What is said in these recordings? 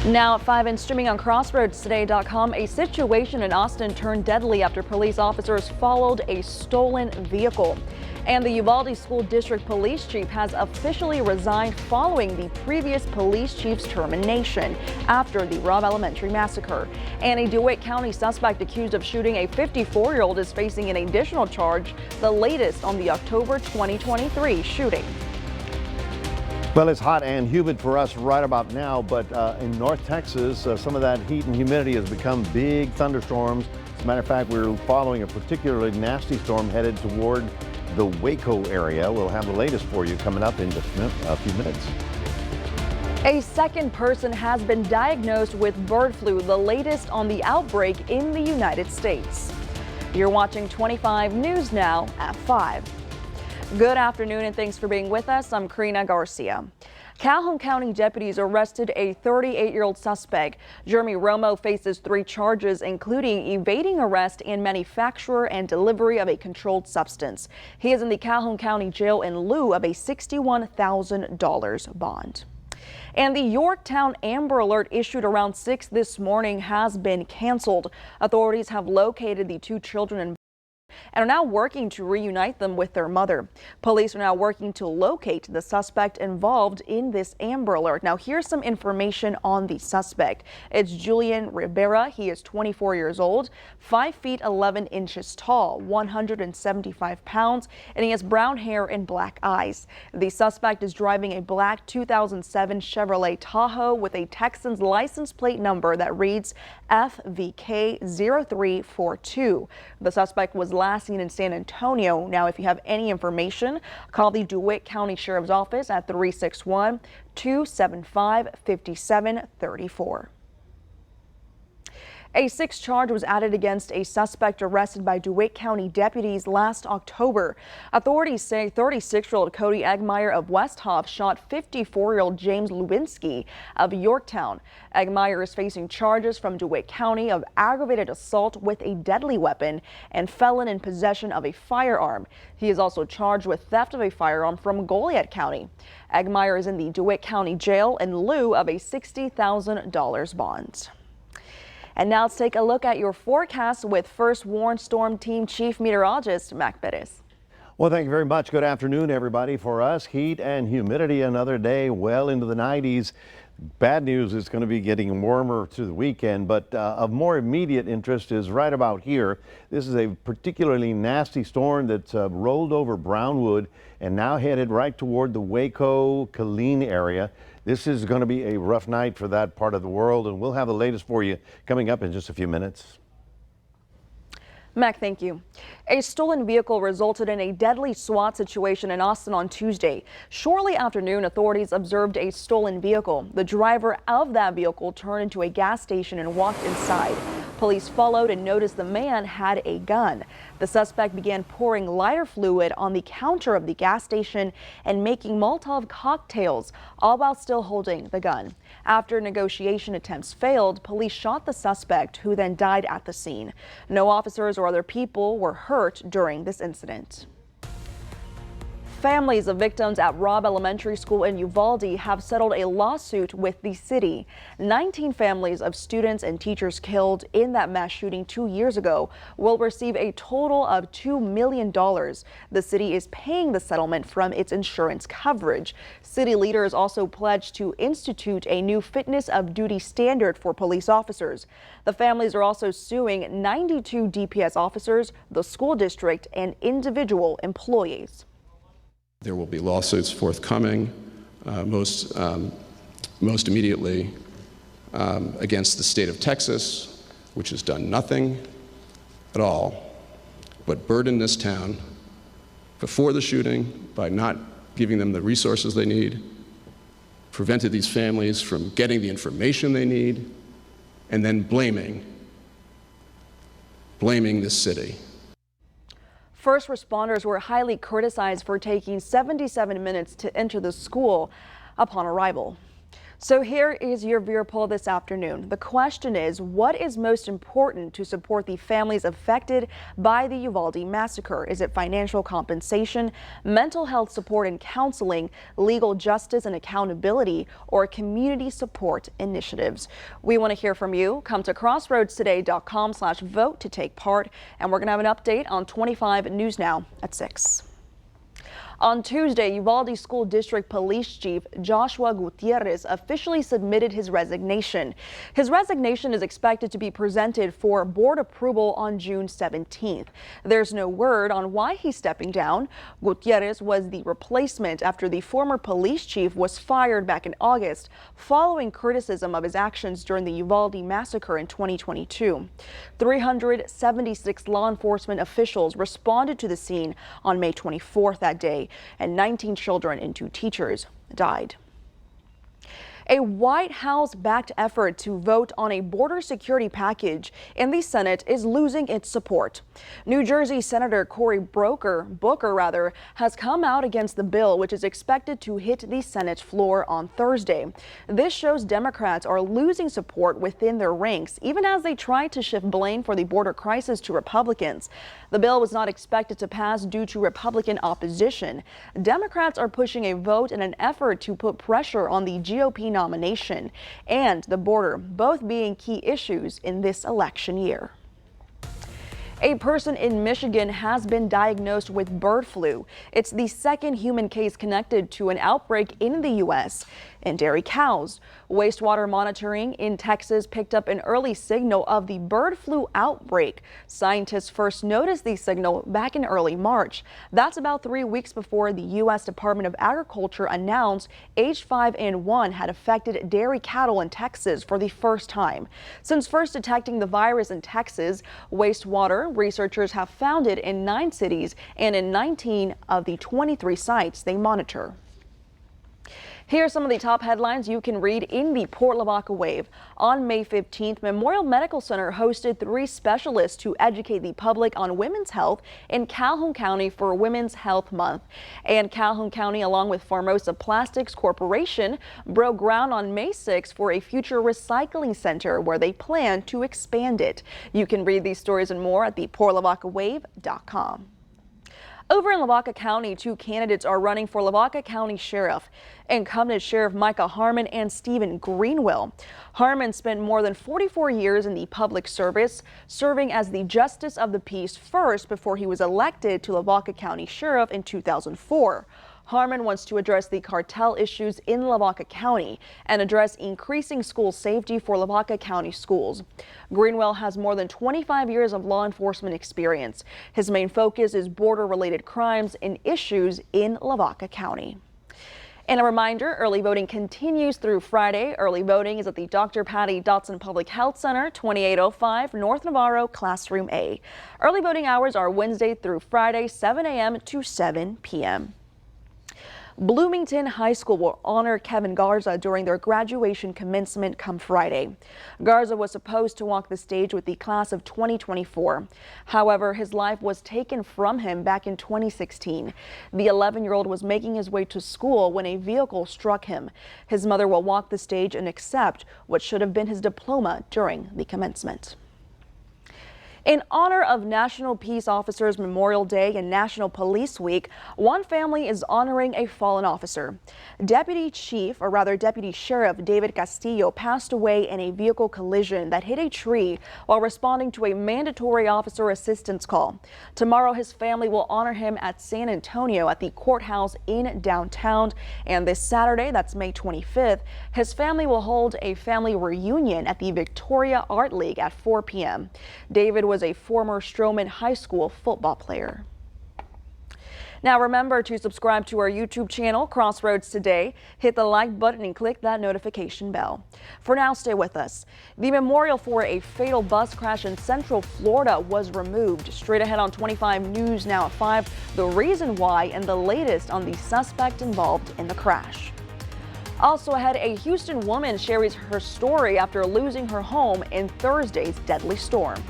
Now at 5 and streaming on crossroadstoday.com, a situation in Austin turned deadly after police officers followed a stolen vehicle. And the Uvalde School District Police Chief has officially resigned following the previous police chief's termination after the Robb Elementary massacre. And a DeWitt County suspect accused of shooting a 54-year-old is facing an additional charge, the latest on the October 2023 shooting. Well, it's hot and humid for us right about now, but in North Texas, some of that heat and humidity has become big thunderstorms. As a matter of fact, we're following a particularly nasty storm headed toward the Waco area. We'll have the latest for you coming up in just a few minutes. A second person has been diagnosed with bird flu, the latest on the outbreak in the United States. You're watching 25 News Now at 5. Good afternoon and thanks for being with us. I'm Karina Garcia. Calhoun County deputies arrested a 38-year-old suspect. Jeremy Romo faces 3 charges, including evading arrest and manufacture and delivery of a controlled substance. He is in the Calhoun County Jail in lieu of a $61,000 bond. And the Yorktown Amber Alert issued around 6 this morning has been canceled. Authorities have located the 2 children and are now working to reunite them with their mother. Police are now working to locate the suspect involved in this Amber Alert. Now here's some information on the suspect. It's Julian Rivera. He is 24 years old, 5 feet 11 inches tall, 175 pounds, and he has brown hair and black eyes. The suspect is driving a black 2007 Chevrolet Tahoe with a Texans license plate number that reads FVK0342. The suspect was last seen in San Antonio. Now, if you have any information, call the DeWitt County Sheriff's Office at 361-275-5734. A 6th charge was added against a suspect arrested by DeWitt County deputies last October. Authorities say 36-year-old Cody Eggmeyer of West Hoff shot 54-year-old James Lewinsky of Yorktown. Eggmeyer is facing charges from DeWitt County of aggravated assault with a deadly weapon and felon in possession of a firearm. He is also charged with theft of a firearm from Goliad County. Eggmeyer is in the DeWitt County Jail in lieu of a $60,000 bond. And now let's take a look at your forecast with First Warn Storm Team Chief Meteorologist Mac Bettis. Well, thank you very much. Good afternoon, everybody. For us, heat and humidity another day well into the 90s. Bad news is going to be getting warmer through the weekend, but of more immediate interest is right about here. This is a particularly nasty storm that's rolled over Brownwood and now headed right toward the Waco, Killeen area. This is going to be a rough night for that part of the world, and we'll have the latest for you coming up in just a few minutes. Mac, thank you. A stolen vehicle resulted in a deadly SWAT situation in Austin on Tuesday. Shortly after noon, authorities observed a stolen vehicle. The driver of that vehicle turned into a gas station and walked inside. Police followed and noticed the man had a gun. The suspect began pouring lighter fluid on the counter of the gas station and making Molotov cocktails, all while still holding the gun. After negotiation attempts failed, police shot the suspect, who then died at the scene. No officers or other people were hurt during this incident. Families of victims at Robb Elementary School in Uvalde have settled a lawsuit with the city. 19 families of students and teachers killed in that mass shooting 2 years ago will receive a total of $2 million. The city is paying the settlement from its insurance coverage. City leaders also pledged to institute a new fitness of duty standard for police officers. The families are also suing 92 DPS officers, the school district, and individual employees. There will be lawsuits forthcoming, most immediately against the state of Texas, which has done nothing at all but burden this town before the shooting by not giving them the resources they need, prevented these families from getting the information they need, and then blaming this city. First responders were highly criticized for taking 77 minutes to enter the school upon arrival. So here is your viewer poll this afternoon. The question is, what is most important to support the families affected by the Uvalde massacre? Is it financial compensation, mental health support and counseling, legal justice and accountability, or community support initiatives? We want to hear from you. Come to crossroadstoday.com/vote to take part. And we're going to have an update on 25 News Now at 6. On Tuesday, Uvalde School District Police Chief Joshua Gutierrez officially submitted his resignation. His resignation is expected to be presented for board approval on June 17th. There's no word on why he's stepping down. Gutierrez was the replacement after the former police chief was fired back in August following criticism of his actions during the Uvalde massacre in 2022. 376 law enforcement officials responded to the scene on May 24th that day, and 19 children and 2 teachers died. A White House-backed effort to vote on a border security package in the Senate is losing its support. New Jersey Senator Cory Booker has come out against the bill, which is expected to hit the Senate floor on Thursday. This shows Democrats are losing support within their ranks, even as they try to shift blame for the border crisis to Republicans. The bill was not expected to pass due to Republican opposition. Democrats are pushing a vote in an effort to put pressure on the GOP nomination and the border, both being key issues in this election year. A person in Michigan has been diagnosed with bird flu. It's the second human case connected to an outbreak in the U.S. in dairy cows. Wastewater monitoring in Texas picked up an early signal of the bird flu outbreak. Scientists first noticed the signal back in early March. That's about 3 weeks before the U.S. Department of Agriculture announced H5N1 had affected dairy cattle in Texas for the first time. Since first detecting the virus in Texas, wastewater researchers have found it in 9 cities and in 19 of the 23 sites they monitor. Here are some of the top headlines you can read in the Port Lavaca Wave. On May 15th, Memorial Medical Center hosted 3 specialists to educate the public on women's health in Calhoun County for Women's Health Month. And Calhoun County, along with Formosa Plastics Corporation, broke ground on May 6th for a future recycling center where they plan to expand it. You can read these stories and more at theportlavacawave.com. Over in Lavaca County, 2 candidates are running for Lavaca County Sheriff. Incumbent Sheriff Micah Harmon and Stephen Greenwell. Harmon spent more than 44 years in the public service, serving as the Justice of the Peace first before he was elected to Lavaca County Sheriff in 2004. Harmon wants to address the cartel issues in Lavaca County and address increasing school safety for Lavaca County schools. Greenwell has more than 25 years of law enforcement experience. His main focus is border-related crimes and issues in Lavaca County. And a reminder, early voting continues through Friday. Early voting is at the Dr. Patty Dotson Public Health Center, 2805 North Navarro, Classroom A. Early voting hours are Wednesday through Friday, 7 a.m. to 7 p.m. Bloomington High School will honor Kevin Garza during their graduation commencement come Friday. Garza was supposed to walk the stage with the class of 2024. However, his life was taken from him back in 2016. The 11-year-old was making his way to school when a vehicle struck him. His mother will walk the stage and accept what should have been his diploma during the commencement. In honor of National Peace Officers Memorial Day and National Police Week, one family is honoring a fallen officer. Deputy Sheriff David Castillo passed away in a vehicle collision that hit a tree while responding to a mandatory officer assistance call. Tomorrow, his family will honor him at San Antonio at the courthouse in downtown. And this Saturday, that's May 25th, his family will hold a family reunion at the Victoria Art League at 4 p.m. David was a former Stroman High School football player. Now remember to subscribe to our YouTube channel, Crossroads Today. Hit the like button and click that notification bell. For now, stay with us. The memorial for a fatal bus crash in Central Florida was removed. Straight ahead on 25 News Now at 5, the reason why and the latest on the suspect involved in the crash. Also ahead, a Houston woman shares her story after losing her home in Thursday's deadly storm.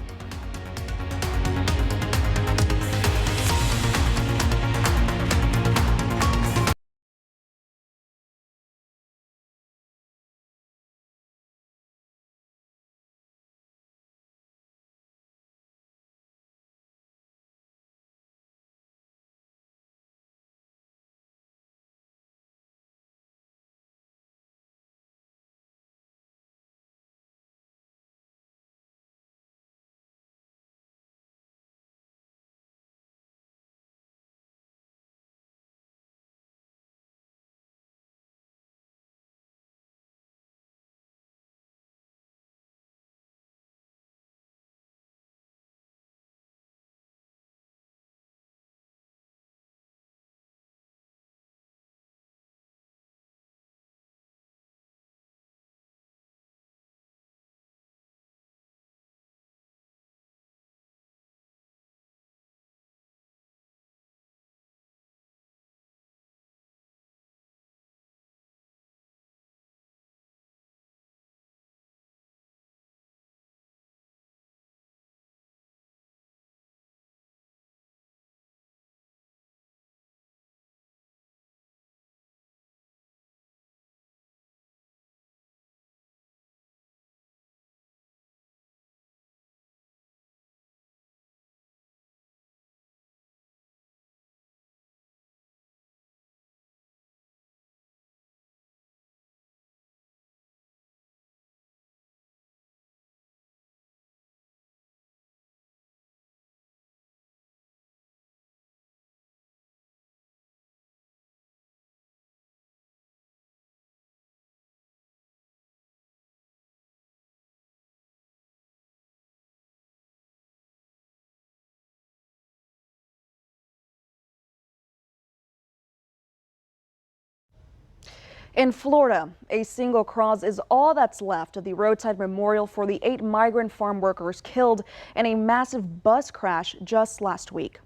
In Florida, a single cross is all that's left of the roadside memorial for the 8 migrant farm workers killed in a massive bus crash just last week.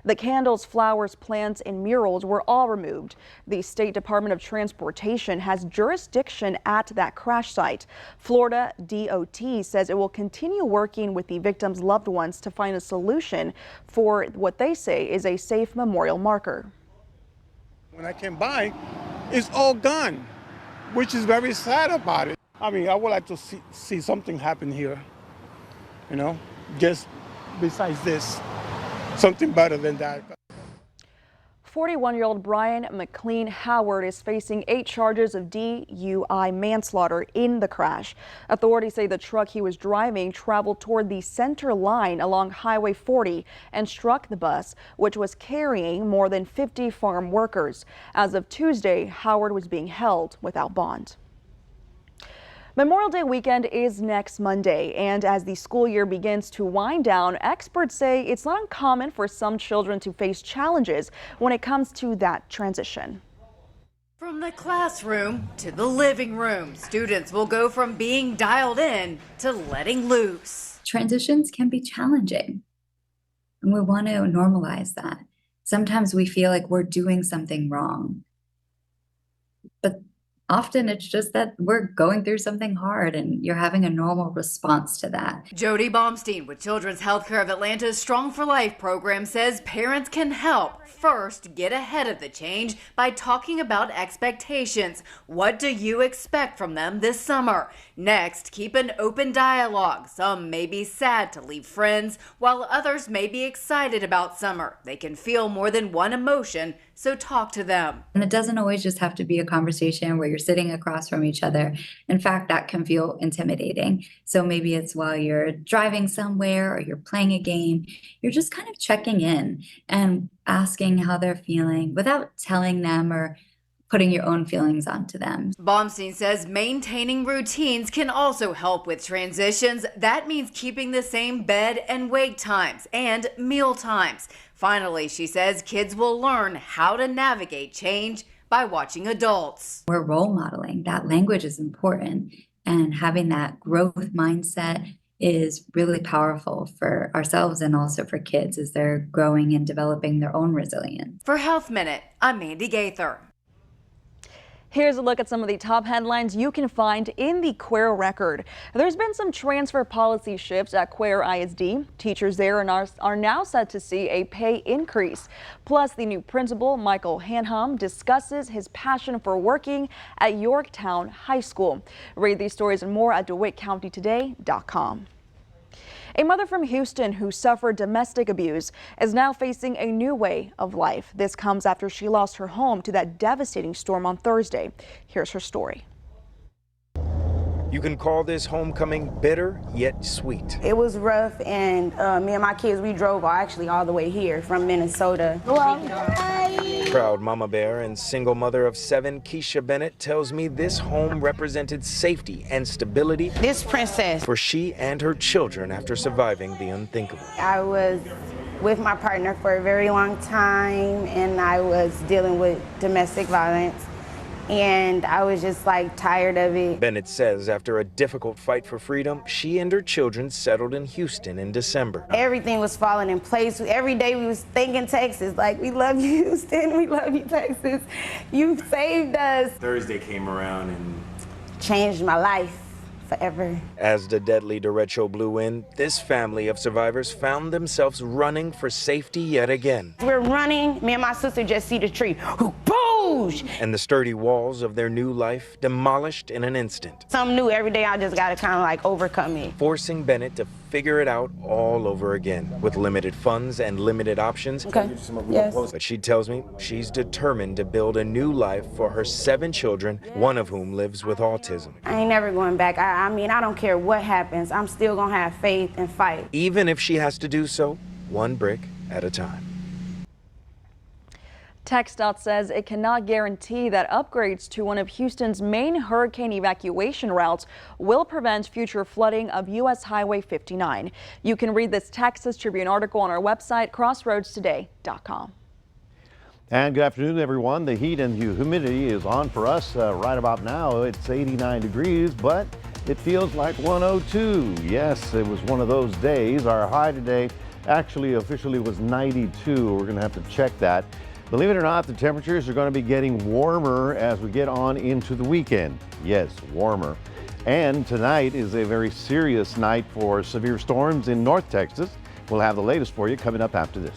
The candles, flowers, plants, and murals were all removed. The State Department of Transportation has jurisdiction at that crash site. Florida DOT says it will continue working with the victims' loved ones to find a solution for what they say is a safe memorial marker. When I came by, it's all gone, which is very sad about it. I mean, I would like to see something happen here, you know, just besides this, something better than that. 41-year-old Brian McLean Howard is facing 8 charges of DUI manslaughter in the crash. Authorities say the truck he was driving traveled toward the center line along Highway 40 and struck the bus, which was carrying more than 50 farm workers. As of Tuesday, Howard was being held without bond. Memorial Day weekend is next Monday, and as the school year begins to wind down, experts say it's not uncommon for some children to face challenges when it comes to that transition. From the classroom to the living room, students will go from being dialed in to letting loose. Transitions can be challenging, and we want to normalize that. Sometimes we feel like we're doing something wrong, but often it's just that we're going through something hard and you're having a normal response to that. Jody Baumstein with Children's Healthcare of Atlanta's Strong for Life program says parents can help. First, get ahead of the change by talking about expectations. What do you expect from them this summer? Next, keep an open dialogue. Some may be sad to leave friends, while others may be excited about summer. They can feel more than one emotion, so talk to them. And it doesn't always just have to be a conversation where you're sitting across from each other. In fact, that can feel intimidating. So maybe it's while you're driving somewhere or you're playing a game, you're just kind of checking in and asking how they're feeling without telling them or putting your own feelings onto them. Baumstein says maintaining routines can also help with transitions. That means keeping the same bed and wake times and meal times. Finally, she says kids will learn how to navigate change by watching adults. We're role modeling. That language is important, and having that growth mindset is really powerful for ourselves and also for kids as they're growing and developing their own resilience. For Health Minute, I'm Mandy Gaither. Here's a look at some of the top headlines you can find in the Quail Record. There's been some transfer policy shifts at Quail ISD. Teachers there are now set to see a pay increase. Plus, the new principal, Michael Hanham, discusses his passion for working at Yorktown High School. Read these stories and more at DeWittCountyToday.com. A mother from Houston who suffered domestic abuse is now facing a new way of life. This comes after she lost her home to that devastating storm on Thursday. Here's her story. You can call this homecoming bitter yet sweet. It was rough, and me and my kids, we drove actually all the way here from Minnesota. Proud mama bear and single mother of 7, Keisha Bennett, tells me this home represented safety and stability. This princess. For she and her children after surviving the unthinkable. I was with my partner for a very long time, and I was dealing with domestic violence. And I was just like tired of it. Bennett says after a difficult fight for freedom, she and her children settled in Houston in December. Everything was falling in place. Every day we was thinking Texas, like, we love you, Houston, we love you, Texas. You saved us. Thursday came around and changed my life forever. As the deadly derecho blew in, this family of survivors found themselves running for safety yet again. We're running, me and my sister just see the tree. And the sturdy walls of their new life demolished in an instant. Something new every day, I just gotta kind of like overcome it. Forcing Bennett to figure it out all over again with limited funds and limited options. Okay, yes. But she tells me she's determined to build a new life for her 7 children, one of whom lives with autism. I ain't never going back. I mean, I don't care what happens. I'm still gonna have faith and fight. Even if she has to do so, one brick at a time. TxDOT says it cannot guarantee that upgrades to one of Houston's main hurricane evacuation routes will prevent future flooding of U.S. Highway 59. You can read this Texas Tribune article on our website, crossroadstoday.com. And good afternoon, everyone. The heat and humidity is on for us right about now. It's 89 degrees, but it feels like 102. Yes, it was one of those days. Our high today actually officially was 92. We're going to have to check that. Believe it or not, the temperatures are going to be getting warmer as we get on into the weekend. Yes, warmer. And tonight is a very serious night for severe storms in North Texas. We'll have the latest for you coming up after this.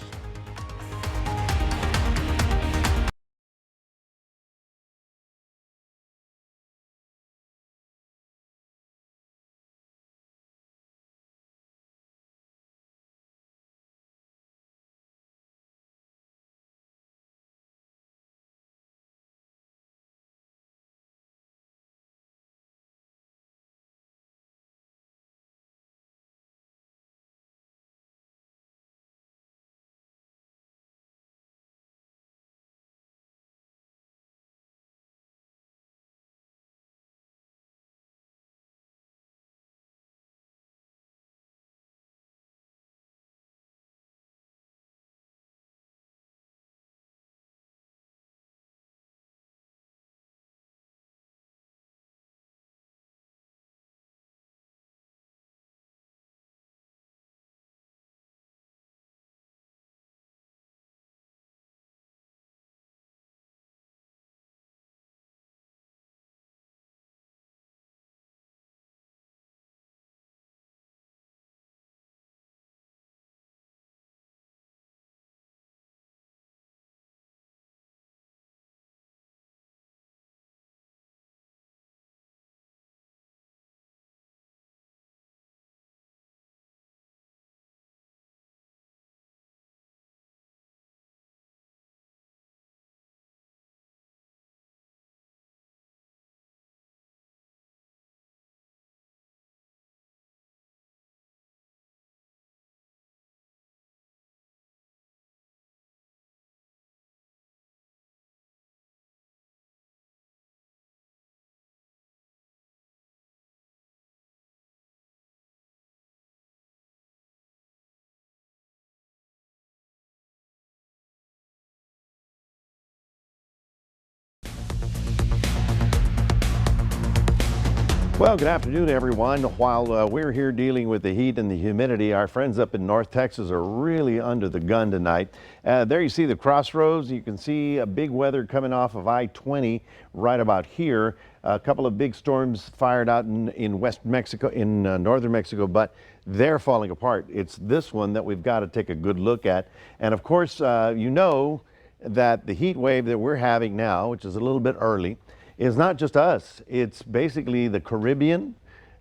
Well, good afternoon, everyone. While we're here dealing with the heat and the humidity, our friends up in North Texas are really under the gun tonight. There you see the crossroads. You can see a big weather coming off of I-20 right about here. A couple of big storms fired out in West Mexico, in northern Mexico, but they're falling apart. It's this one that we've got to take a good look at. And of course, you know that the heat wave that we're having now, which is a little bit early, is not just us. It's basically the Caribbean,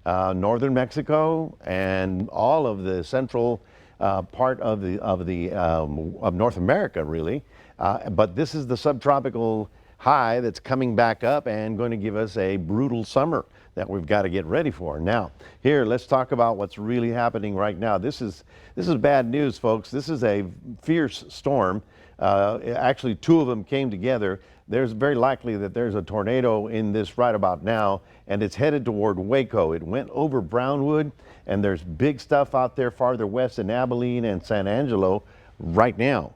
northern Mexico, and all of the central part of North America, really. But this is the subtropical high that's coming back up and going to give us a brutal summer that we've got to get ready for. Now, here, let's talk about what's really happening right now. This is bad news, folks. This is a fierce storm. Actually, two of them came together. There's very likely that there's a tornado in this right about now, and it's headed toward Waco. It went over Brownwood, and there's big stuff out there farther west in Abilene and San Angelo right now.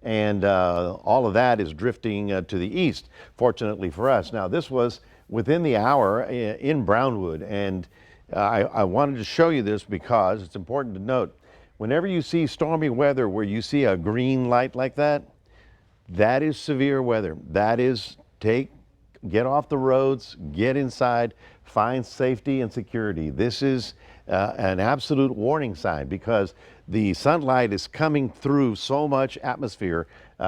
And all of that is drifting to the east, fortunately for us. Now, this was within the hour in Brownwood, and I wanted to show you this because it's important to note, whenever you see stormy weather where you see a green light like that, that is severe weather. That is get off the roads, get inside, find safety and security. This is an absolute warning sign because the sunlight is coming through so much atmosphere.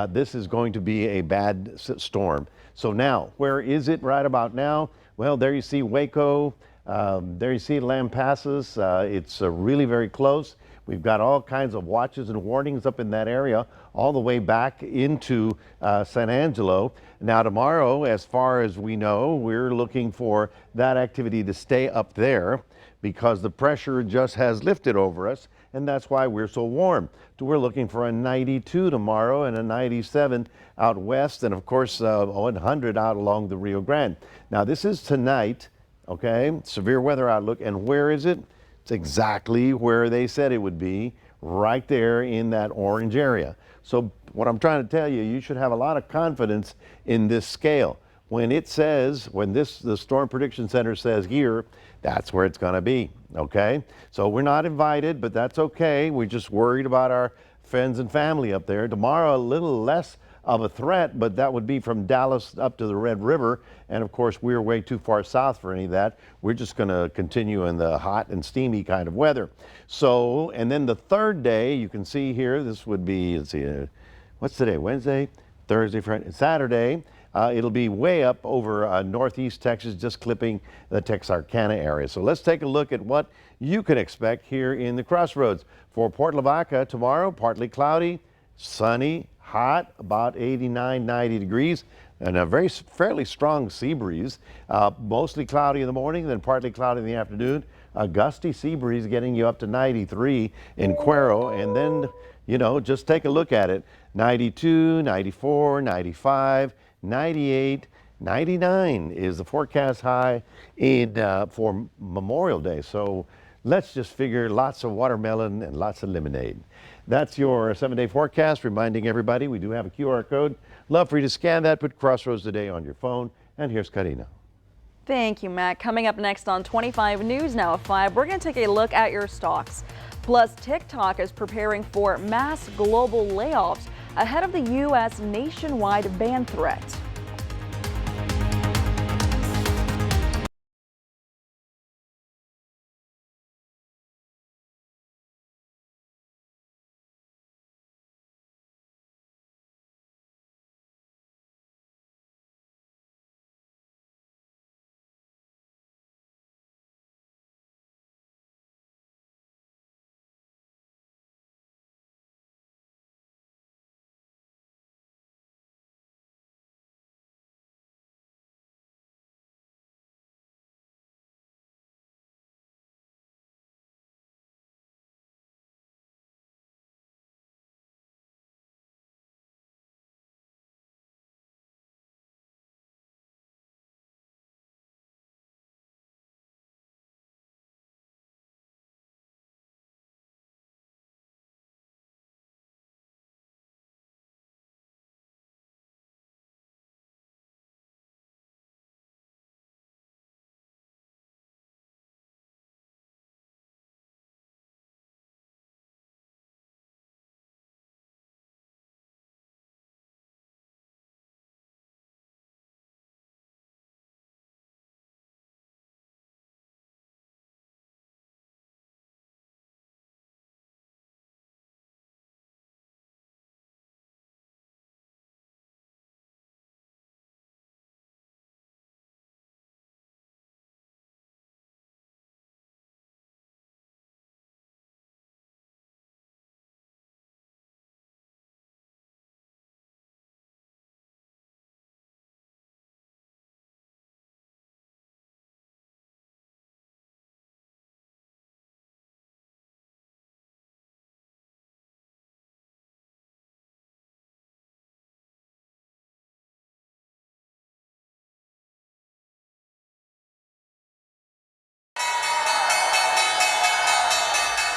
This is going to be a bad storm. So now, where is it right about now? Well, there you see Waco. There you see Lampasas. It's really very close. We've got all kinds of watches and warnings up in that area, all the way back into San Angelo. Now tomorrow, as far as we know, we're looking for that activity to stay up there because the pressure just has lifted over us, and that's why we're so warm. So we're looking for a 92 tomorrow and a 97 out west, and of course 100 out along the Rio Grande. Now this is tonight, okay, severe weather outlook, and where is it? It's exactly where they said it would be, right there in that orange area. So what I'm trying to tell you, you should have a lot of confidence in this scale. When it says, the Storm Prediction Center says here, that's where it's going to be, okay? So we're not invited, but that's okay. We're just worried about our friends and family up there. Tomorrow, a little less of a threat, but that would be from Dallas up to the Red River. And of course, we're way too far south for any of that. We're just going to continue in the hot and steamy kind of weather. So, and then the third day, you can see here, this would be, let's see, what's today? Wednesday, Thursday, Friday, Saturday. It'll be way up over northeast Texas, just clipping the Texarkana area. So let's take a look at what you can expect here in the Crossroads. For Port Lavaca tomorrow, partly cloudy, sunny, hot, about 89, 90 degrees, and a fairly strong sea breeze. Mostly cloudy in the morning, then partly cloudy in the afternoon. A gusty sea breeze getting you up to 93 in Cuero, and then, you know, just take a look at it. 92, 94, 95, 98, 99 is the forecast high for Memorial Day. So let's just figure lots of watermelon and lots of lemonade. That's your 7-day forecast, reminding everybody we do have a QR code. Love for you to scan that, put Crossroads Today on your phone. And here's Karina. Thank you, Matt. Coming up next on 25 News Now at 5, we're going to take a look at your stocks. Plus, TikTok is preparing for mass global layoffs ahead of the U.S. nationwide ban threat.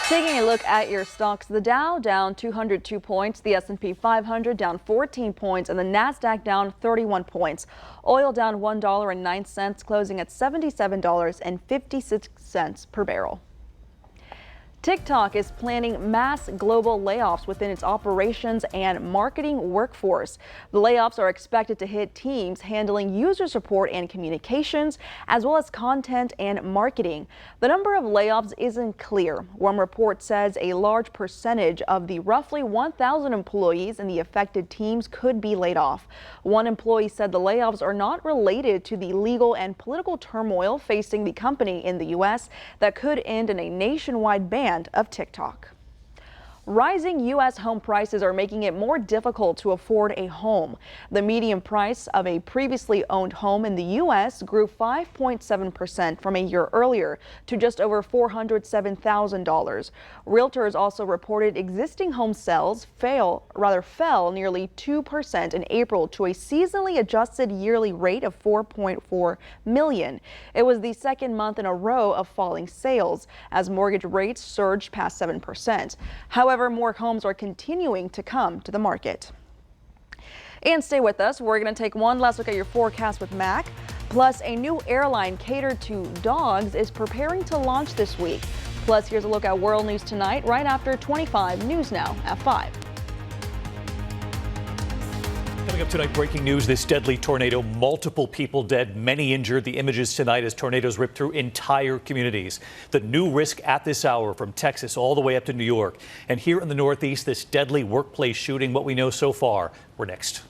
Taking a look at your stocks, the Dow down 202 points, the S&P 500 down 14 points, and the Nasdaq down 31 points. Oil down $1.09, closing at $77.56 per barrel. TikTok is planning mass global layoffs within its operations and marketing workforce. The layoffs are expected to hit teams handling user support and communications, as well as content and marketing. The number of layoffs isn't clear. One report says a large percentage of the roughly 1,000 employees in the affected teams could be laid off. One employee said the layoffs are not related to the legal and political turmoil facing the company in the U.S. that could end in a nationwide ban of TikTok. Rising U.S. home prices are making it more difficult to afford a home. The median price of a previously owned home in the U.S. grew 5.7% from a year earlier to just over $407,000. Realtors also reported existing home sales fell nearly 2% in April to a seasonally adjusted yearly rate of 4.4 million. It was the second month in a row of falling sales as mortgage rates surged past 7%. However, However, more homes are continuing to come to the market. And stay with us. We're going to take one last look at your forecast with Mac. Plus, a new airline catered to dogs is preparing to launch this week. Plus, here's a look at world news tonight, right after 25 News Now at 5. Coming up tonight, breaking news, this deadly tornado, multiple people dead, many injured. The images tonight as tornadoes rip through entire communities. The new risk at this hour from Texas all the way up to New York. And here in the Northeast, this deadly workplace shooting, what we know so far. We're next.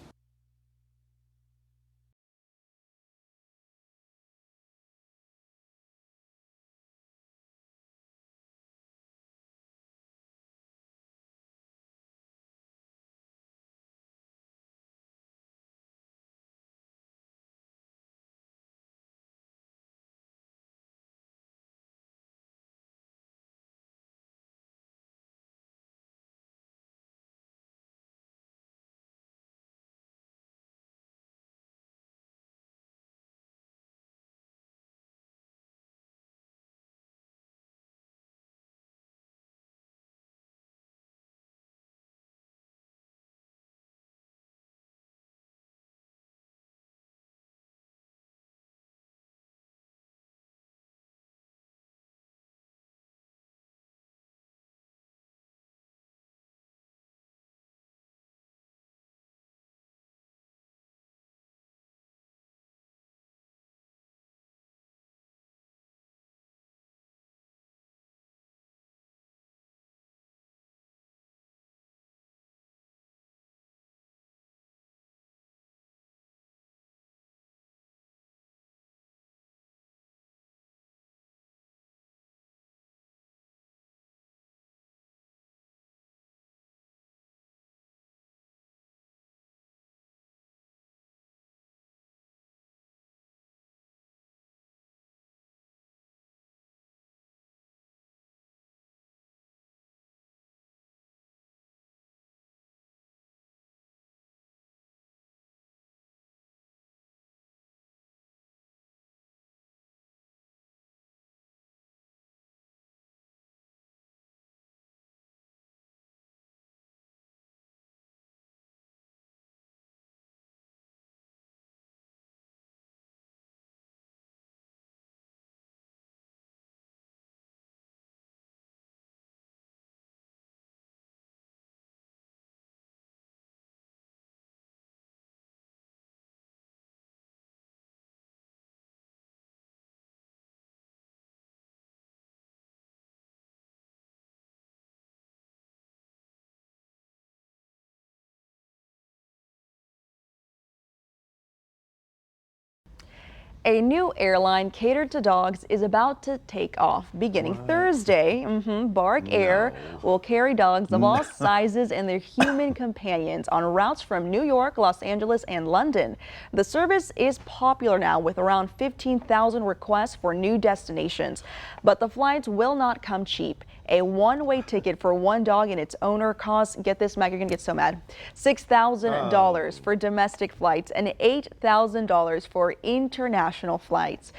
A new airline catered to dogs is about to take off beginning Thursday. Bark Air will carry dogs of all sizes and their human companions on routes from New York, Los Angeles, and London. The service is popular now with around 15,000 requests for new destinations, but the flights will not come cheap. A one-way ticket for one dog and its owner costs, get this, Mac, you're gonna get so mad, $6,000 for domestic flights and $8,000 for international flights.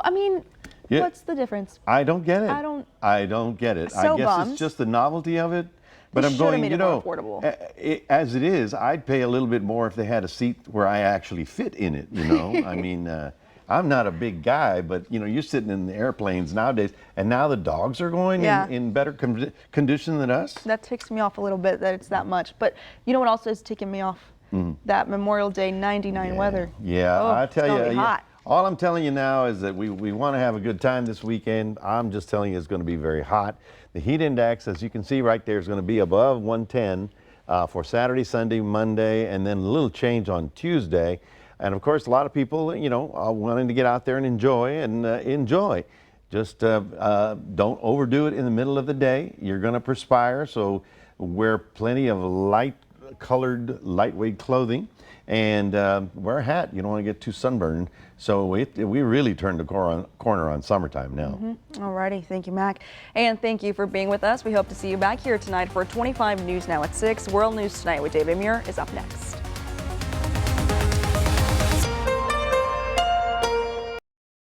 I mean, what's the difference? I don't get it. I don't get it. So I guess bummed. it's just the novelty of it. But I'm going, you know, as it is, I'd pay a little bit more if they had a seat where I actually fit in it, you know. I mean, I'm not a big guy, but, you know, you're sitting in the airplanes nowadays, and now the dogs are going in better condition than us. That ticks me off a little bit that it's that much. But you know what also is ticking me off? That Memorial Day 99 weather. Yeah, I tell you, hot. all I'm telling you now is that we want to have a good time this weekend. I'm just telling you it's going to be very hot. The heat index, as you can see right there, is going to be above 110 for Saturday, Sunday, Monday, and then a little change on Tuesday. And of course, a lot of people, you know, are wanting to get out there and enjoy. Just don't overdo it in the middle of the day. You're going to perspire, so wear plenty of light-colored, lightweight clothing, and wear a hat. You don't want to get too sunburned. So we really turned the corner on summertime now. Alrighty, thank you, Mac. And thank you for being with us. We hope to see you back here tonight for 25 News Now at 6. World News Tonight with David Muir is up next.